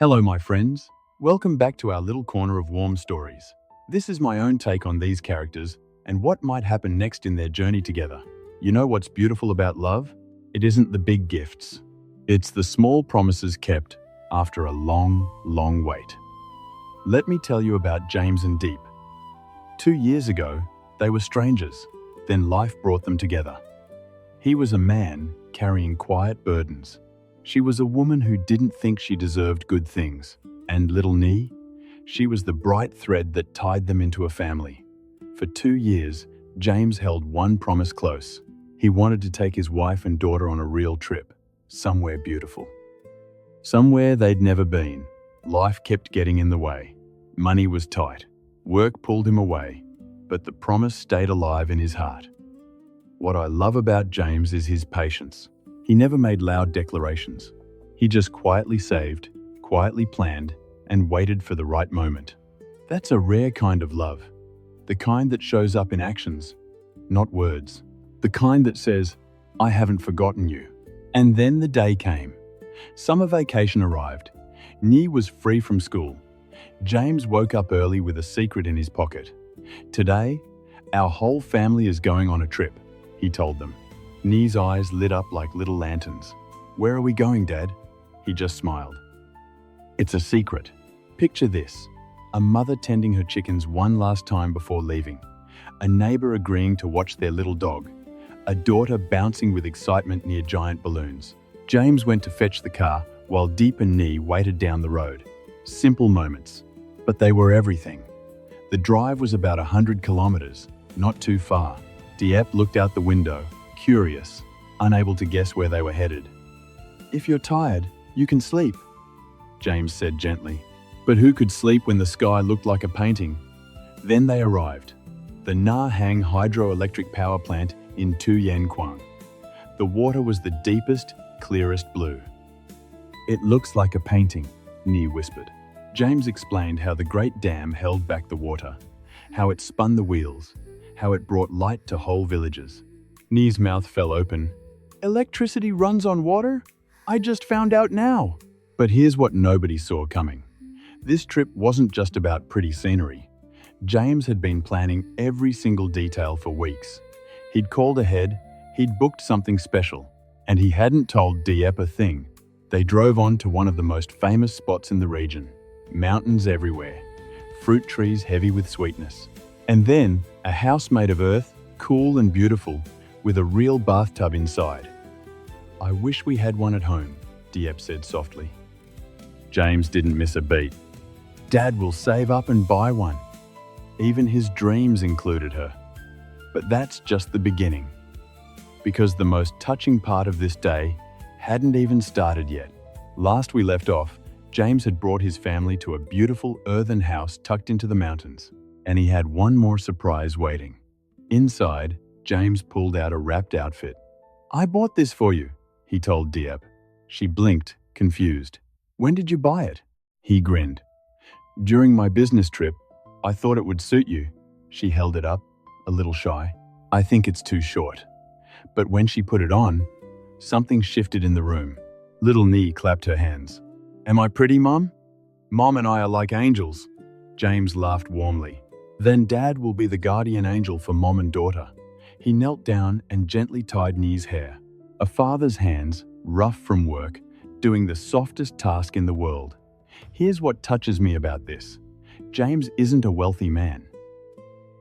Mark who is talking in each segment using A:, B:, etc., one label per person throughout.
A: Hello, my friends. Welcome back to our little corner of warm stories. This is my own take on these characters and what might happen next in their journey together. You know what's beautiful about love? It isn't the big gifts. It's the small promises kept after a long, long wait. Let me tell you about James and Diep. 2 years ago, they were strangers. Then life brought them together. He was a man carrying quiet burdens. She was a woman who didn't think she deserved good things. And little Nee? She was the bright thread that tied them into a family. For 2 years, James held one promise close. He wanted to take his wife and daughter on a real trip, somewhere beautiful. Somewhere they'd never been. Life kept getting in the way. Money was tight. Work pulled him away. But the promise stayed alive in his heart. What I love about James is his patience. He never made loud declarations. He just quietly saved, quietly planned, and waited for the right moment. That's a rare kind of love. The kind that shows up in actions, not words. The kind that says, "I haven't forgotten you." And then the day came. Summer vacation arrived. Nee was free from school. James woke up early with a secret in his pocket. "Today, our whole family is going on a trip," he told them. Nee's eyes lit up like little lanterns. "Where are we going, Dad?" He just smiled. "It's a secret. Picture this. A mother tending her chickens one last time before leaving. A neighbor agreeing to watch their little dog. A daughter bouncing with excitement near giant balloons." James went to fetch the car while Diep and Nee waited down the road. Simple moments, but they were everything. The drive was about 100 kilometers, not too far. Diep looked out the window, curious, unable to guess where they were headed. "If you're tired, you can sleep," James said gently. But who could sleep when the sky looked like a painting? Then they arrived. The Na Hang hydroelectric power plant in Tu Yen Kuang. The water was the deepest, clearest blue. "It looks like a painting," Nee whispered. James explained how the great dam held back the water, how it spun the wheels, how it brought light to whole villages. Nee's mouth fell open. "Electricity runs on water? I just found out now." But here's what nobody saw coming. This trip wasn't just about pretty scenery. James had been planning every single detail for weeks. He'd called ahead, he'd booked something special, and he hadn't told Diep a thing. They drove on to one of the most famous spots in the region. Mountains everywhere, fruit trees heavy with sweetness. And then, a house made of earth, cool and beautiful, with a real bathtub inside. "I wish we had one at home," Diep said softly. James didn't miss a beat. "Dad will save up and buy one." Even his dreams included her. But that's just the beginning. Because the most touching part of this day hadn't even started yet. Last we left off, James had brought his family to a beautiful earthen house tucked into the mountains, and he had one more surprise waiting. Inside, James pulled out a wrapped outfit. "I bought this for you," he told Diep. She blinked, confused. "When did you buy it?" He grinned. "During my business trip, I thought it would suit you." She held it up, a little shy. "I think it's too short." But when she put it on, something shifted in the room. Little Nee clapped her hands. "Am I pretty, Mom? Mom and I are like angels." James laughed warmly. "Then Dad will be the guardian angel for Mom and daughter." He knelt down and gently tied Nee's hair. A father's hands, rough from work, doing the softest task in the world. Here's what touches me about this. James isn't a wealthy man.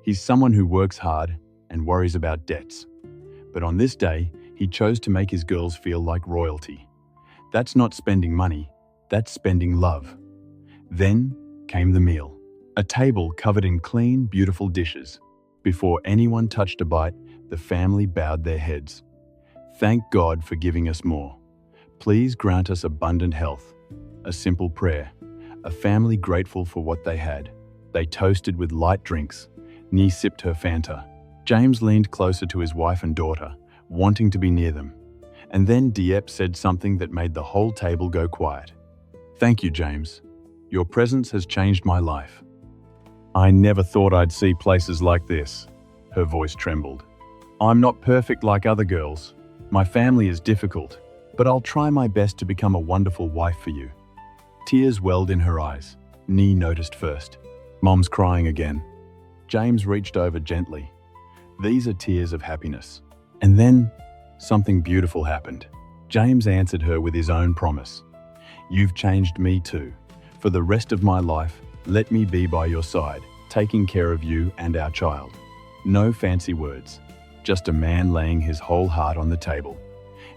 A: He's someone who works hard and worries about debts. But on this day, he chose to make his girls feel like royalty. That's not spending money, that's spending love. Then came the meal. A table covered in clean, beautiful dishes. Before anyone touched a bite, the family bowed their heads. "Thank God for giving us more. Please grant us abundant health." A simple prayer. A family grateful for what they had. They toasted with light drinks. Nee sipped her Fanta. James leaned closer to his wife and daughter, wanting to be near them. And then Diep said something that made the whole table go quiet. "Thank you, James. Your presence has changed my life." "I never thought I'd see places like this." Her voice trembled. "I'm not perfect like other girls. My family is difficult, but I'll try my best to become a wonderful wife for you." Tears welled in her eyes. Nee noticed first. Mom's crying again. James reached over gently. These are tears of happiness. And then, something beautiful happened. James answered her with his own promise. You've changed me too. For the rest of my life, let me be by your side, taking care of you and our child. No fancy words, just a man laying his whole heart on the table.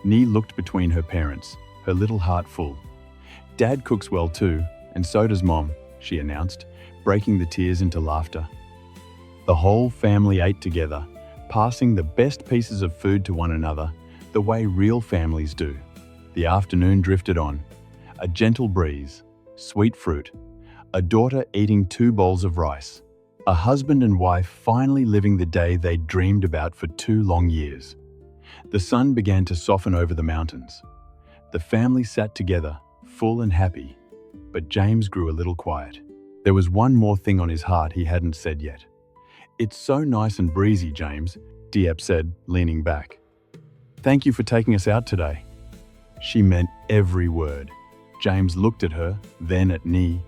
A: Nee looked between her parents, her little heart full. Dad cooks well too, and so does Mom, she announced, breaking the tears into laughter. The whole family ate together, passing the best pieces of food to one another, the way real families do. The afternoon drifted on. A gentle breeze, sweet fruit, a daughter eating 2 bowls of rice, a husband and wife finally living the day they'd dreamed about for 2 long years. The sun began to soften over the mountains. The family sat together, full and happy, but James grew a little quiet. There was one more thing on his heart he hadn't said yet. It's so nice and breezy, James, Diep said, leaning back. Thank you for taking us out today. She meant every word. James looked at her, then at Nee,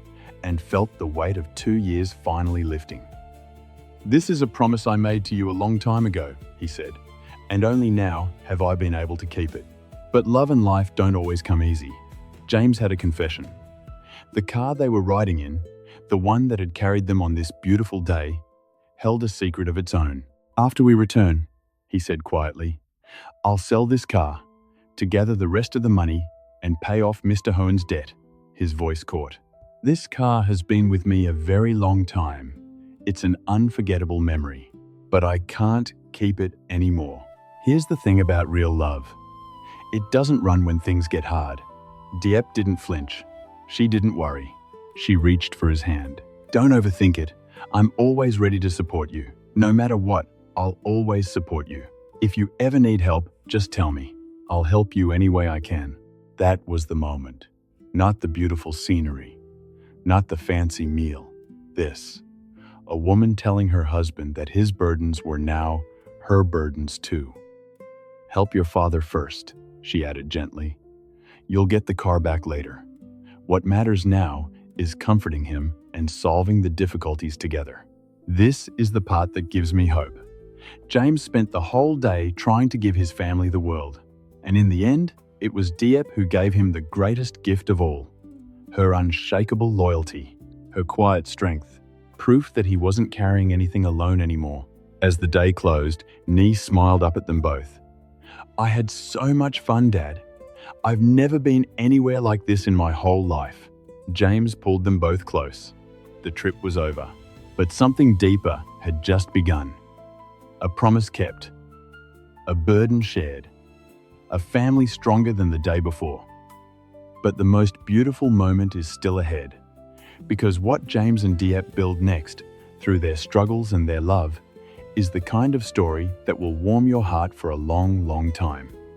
A: and felt the weight of 2 years finally lifting. This is a promise I made to you a long time ago, he said, and only now have I been able to keep it. But love and life don't always come easy. James had a confession. The car they were riding in, the one that had carried them on this beautiful day, held a secret of its own. After we return, he said quietly, I'll sell this car to gather the rest of the money and pay off Mr. Hohen's debt. His voice caught. This car has been with me a very long time. It's an unforgettable memory, but I can't keep it anymore. Here's the thing about real love. It doesn't run when things get hard. Diep didn't flinch. She didn't worry. She reached for his hand. Don't overthink it. I'm always ready to support you. No matter what, I'll always support you. If you ever need help, just tell me. I'll help you any way I can. That was the moment. Not the beautiful scenery. Not the fancy meal. This. A woman telling her husband that his burdens were now her burdens too. Help your father first, she added gently. You'll get the car back later. What matters now is comforting him and solving the difficulties together. This is the part that gives me hope. James spent the whole day trying to give his family the world, and in the end, it was Diep who gave him the greatest gift of all. Her unshakable loyalty, her quiet strength, proof that he wasn't carrying anything alone anymore. As the day closed, Nee smiled up at them both. I had so much fun, Dad. I've never been anywhere like this in my whole life. James pulled them both close. The trip was over, but something deeper had just begun. A promise kept, a burden shared, a family stronger than the day before. But the most beautiful moment is still ahead, because what James and Diep build next, through their struggles and their love, is the kind of story that will warm your heart for a long, long time.